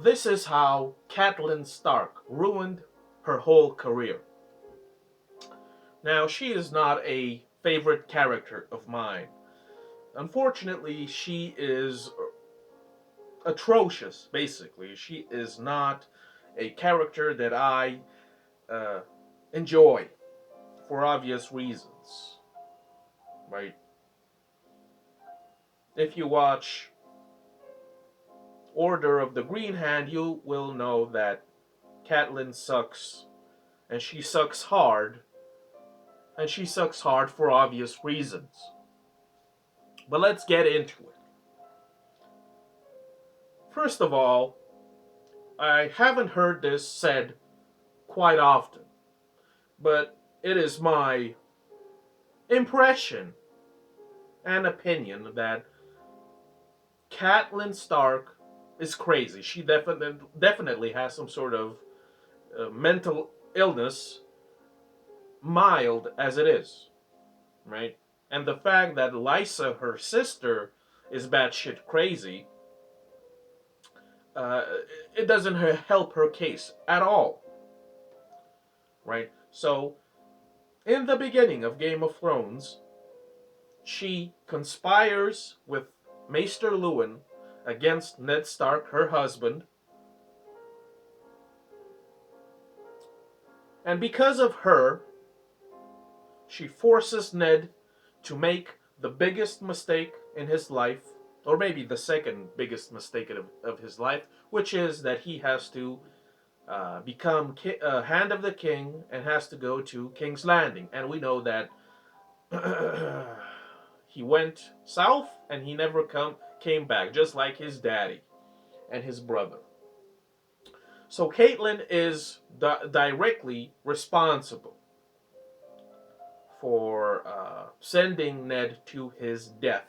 This is how Catelyn Stark ruined her whole career. Now, she is not a favorite character of mine. Unfortunately, she is atrocious, basically. She is not a character that I uh, enjoy for obvious reasons, right? If you watch Order of the Green Hand, you will know that Catelyn sucks, and she sucks hard, and she sucks hard for obvious reasons. But let's get into it. First of all, I haven't heard this said quite often, but it is my impression and opinion that Catelyn Stark is crazy. She definitely has some sort of mental illness, mild as it is, right? And the fact that Lysa, her sister, is batshit crazy, uh, it doesn't help her case at all, right? So, in the beginning of Game of Thrones, she conspires with Maester Luwin against Ned Stark, her husband, and because of her, she forces Ned to make the biggest mistake in his life, or maybe the second biggest mistake of his life, which is that he has to become Hand of the King and has to go to King's Landing. And we know that he went south and he never came back, just like his daddy and his brother. So Catelyn is directly responsible for sending Ned to his death.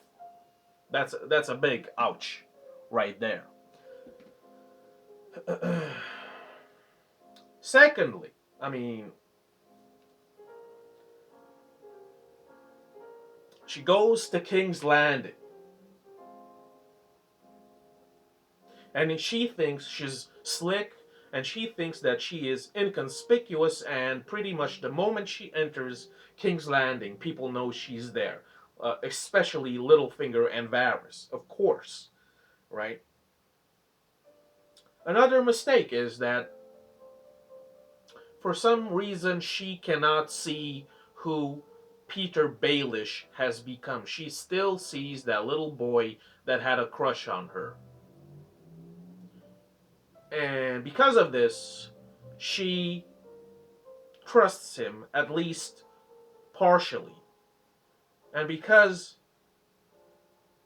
That's a big ouch right there. Secondly, I mean, she goes to King's Landing, and she thinks she's slick, and she thinks that she is inconspicuous, and pretty much the moment she enters King's Landing, people know she's there, especially Littlefinger and Varys, of course, right? Another mistake is that for some reason she cannot see who Peter Baelish has become. She still sees that little boy that had a crush on her. And because of this, she trusts him, at least partially. And because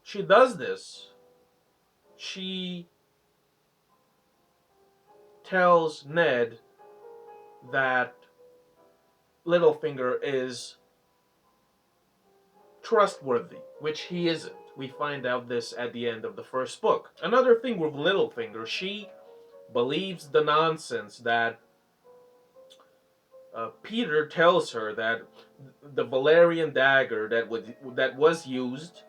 she does this, she tells Ned that Littlefinger is trustworthy, which he isn't. We find out this at the end of the first book. Another thing with Littlefinger, she believes the nonsense that Peter tells her that the Valerian dagger that was used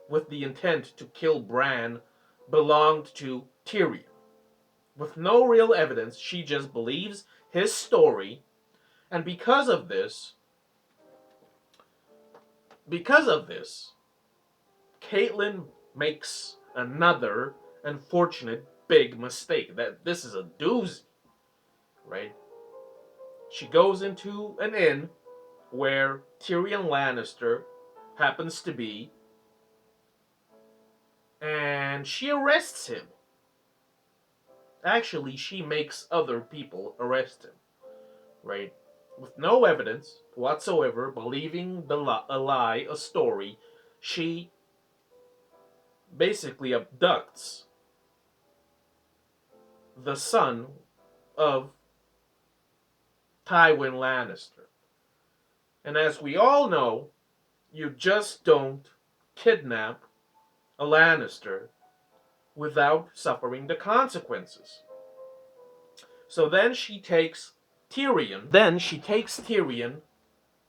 with the intent to kill Bran belonged to Tyrion. With no real evidence, she just believes his story, and because of this, Catelyn makes another unfortunate big mistake. That this is a doozy, right? She goes into an inn where Tyrion Lannister happens to be, and she arrests him. Actually, she makes other people arrest him, right? With no evidence whatsoever, believing a lie, a story, she basically abducts the son of Tywin Lannister. And as we all know, you just don't kidnap a Lannister without suffering the consequences. So then she takes Tyrion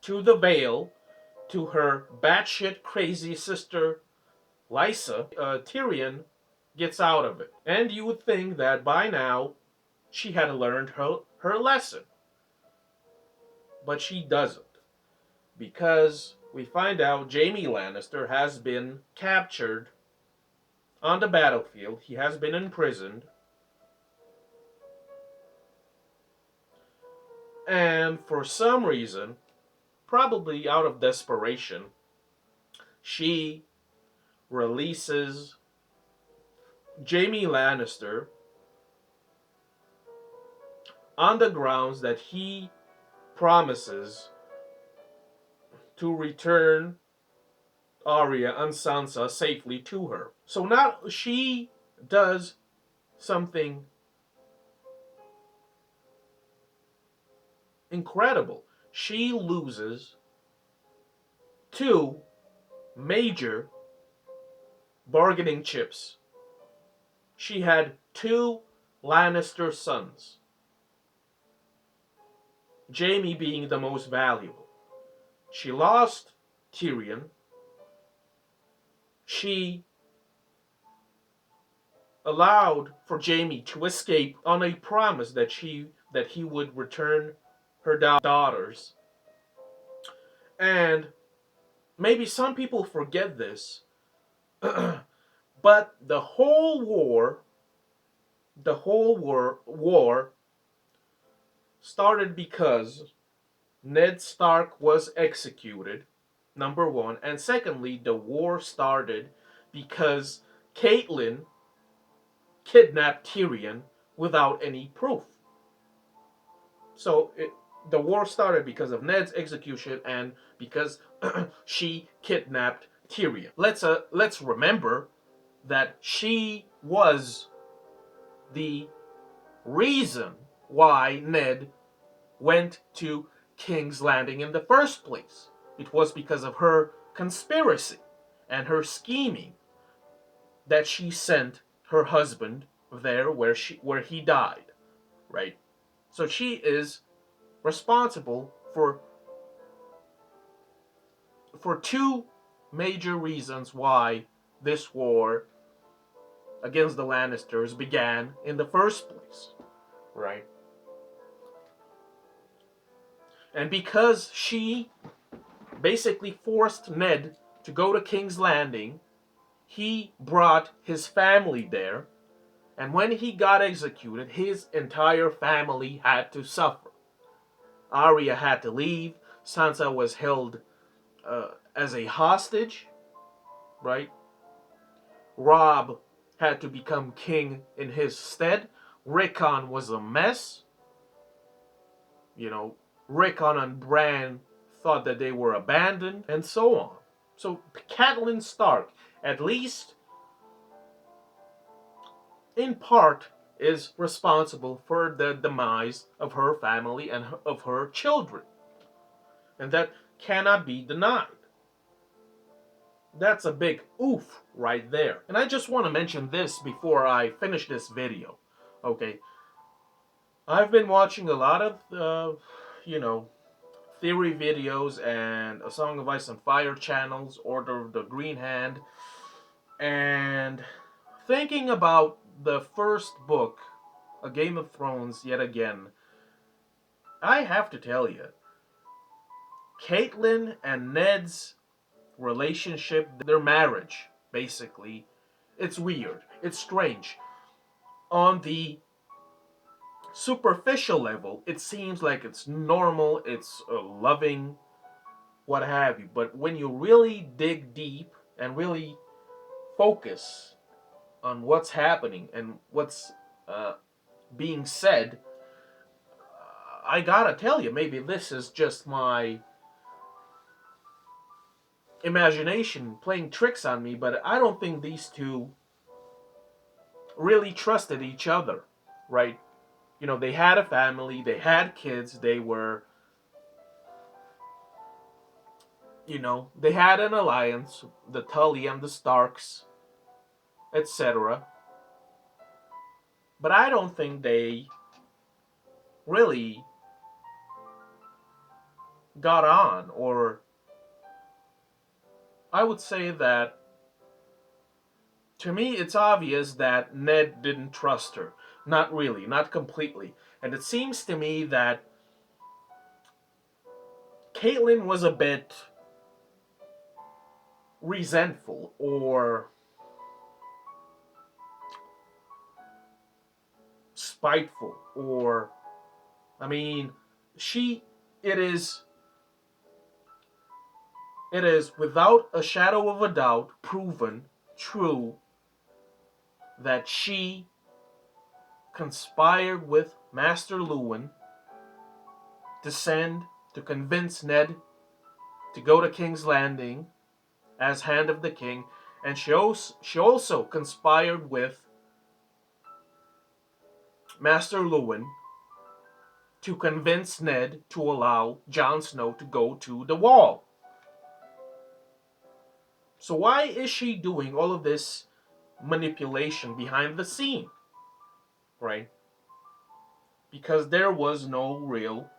to the Vale, to her batshit crazy sister Lysa. Tyrion gets out of it. And you would think that by now she had learned her lesson, but she doesn't. Because we find out Jaime Lannister has been captured on the battlefield, he has been imprisoned, and for some reason, probably out of desperation, she releases Jaime Lannister on the grounds that he promises to return Arya and Sansa safely to her. So now she does something incredible. She loses two major bargaining chips. She had two Lannister sons, Jaime being the most valuable. She lost Tyrion. She allowed for Jaime to escape on a promise that he would return her daughters. And maybe some people forget this, but the whole war started because Ned Stark was executed, number one, and secondly, the war started because Catelyn kidnapped Tyrion without any proof. So the war started because of Ned's execution and because she kidnapped Tyrion. Let's remember that she was the reason why Ned went to King's Landing in the first place. It was because of her conspiracy and her scheming that she sent her husband there where he died, right? So she is responsible for two major reasons why this war against the Lannisters began in the first place, right? And because she basically forced Ned to go to King's Landing, he brought his family there, and when he got executed, his entire family had to suffer. Arya had to leave. Sansa was held as a hostage, right? Robb had to become king in his stead. Rickon was a mess. You know, Rickon and Bran thought that they were abandoned, and so on. So Catelyn Stark, at least in part, is responsible for the demise of her family and of her children. And that cannot be denied. That's a big oof right there. And I just want to mention this before I finish this video. Okay. I've been watching a lot of, theory videos and A Song of Ice and Fire channels, Order of the Green Hand, and thinking about the first book, A Game of Thrones, yet again, I have to tell you, Catelyn and Ned's relationship, their marriage, basically, it's weird. It's strange. On the superficial level, it seems like it's normal, it's loving, what have you. But when you really dig deep and really focus on what's happening and what's uh, being said, I gotta tell you, maybe this is just my imagination playing tricks on me, but I don't think these two really trusted each other, right? You know, they had a family, they had kids, they were, they had an alliance, the Tully and the Starks, etc. But I don't think they really got on, or I would say that To me, it's obvious that Ned didn't trust her. Not really, not completely. And it seems to me that Catelyn was a bit resentful or spiteful or I mean, she it is it is without a shadow of a doubt proven true that she conspired with Master Lewin to send to convince Ned to go to King's Landing as Hand of the King, and she also conspired with Master Lewin to convince Ned to allow Jon Snow to go to the Wall. So why is she doing all of this manipulation behind the scene? Right? Because there was no real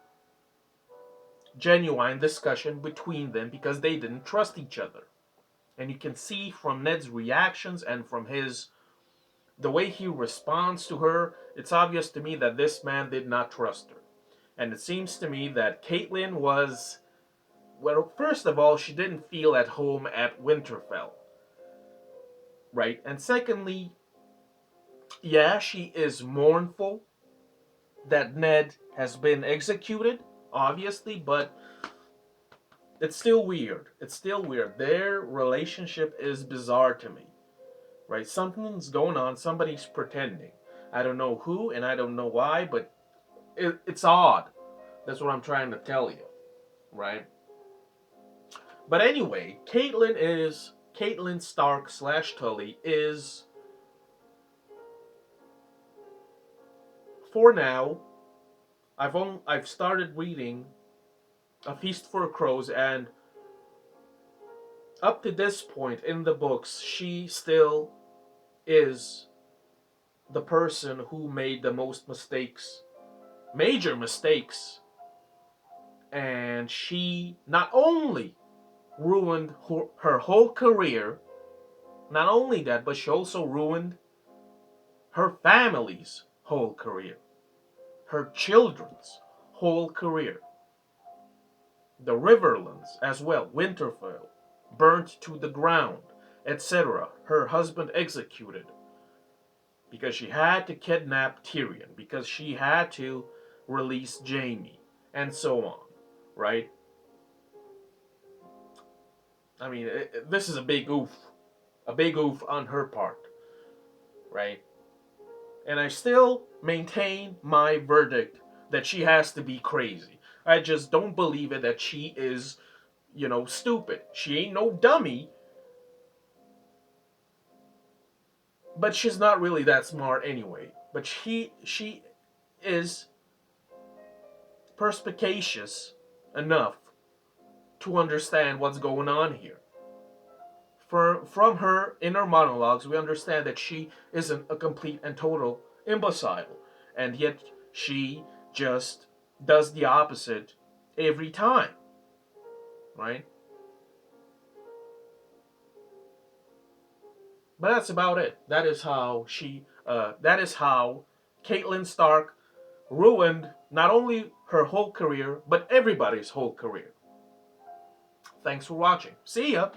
genuine discussion between them because they didn't trust each other. And you can see from Ned's reactions and from his the way he responds to her, it's obvious to me that this man did not trust her. And it seems to me that Catelyn was, well, first of all, she didn't feel at home at Winterfell, right? And secondly, yeah, she is mournful that Ned has been executed, obviously, but it's still weird. It's still weird. Their relationship is bizarre to me, right? Something's going on. Somebody's pretending. I don't know who and I don't know why, but it's odd. That's what I'm trying to tell you, right? But anyway, Catelyn Stark slash Tully is for now. I've started reading A Feast for Crows, and up to this point in the books, she still is the person who made the most mistakes, major mistakes, and she not only ruined her whole career, not only that, but she also ruined her family's whole career, her children's whole career, the Riverlands as well, Winterfell, burnt to the ground, etc. Her husband executed because she had to kidnap Tyrion, because she had to release Jaime, and so on, right? I mean, this is a big oof on her part, right? And I still maintain my verdict that she has to be crazy. I just don't believe it that she is, stupid. She ain't no dummy, but she's not really that smart anyway. But she is perspicacious enough to understand what's going on here. From her inner monologues, we understand that she isn't a complete and total imbecile, and yet she just does the opposite every time, right? But that's about it. That is how Catelyn Stark ruined not only her whole career, but everybody's whole career. Thanks for watching. See ya!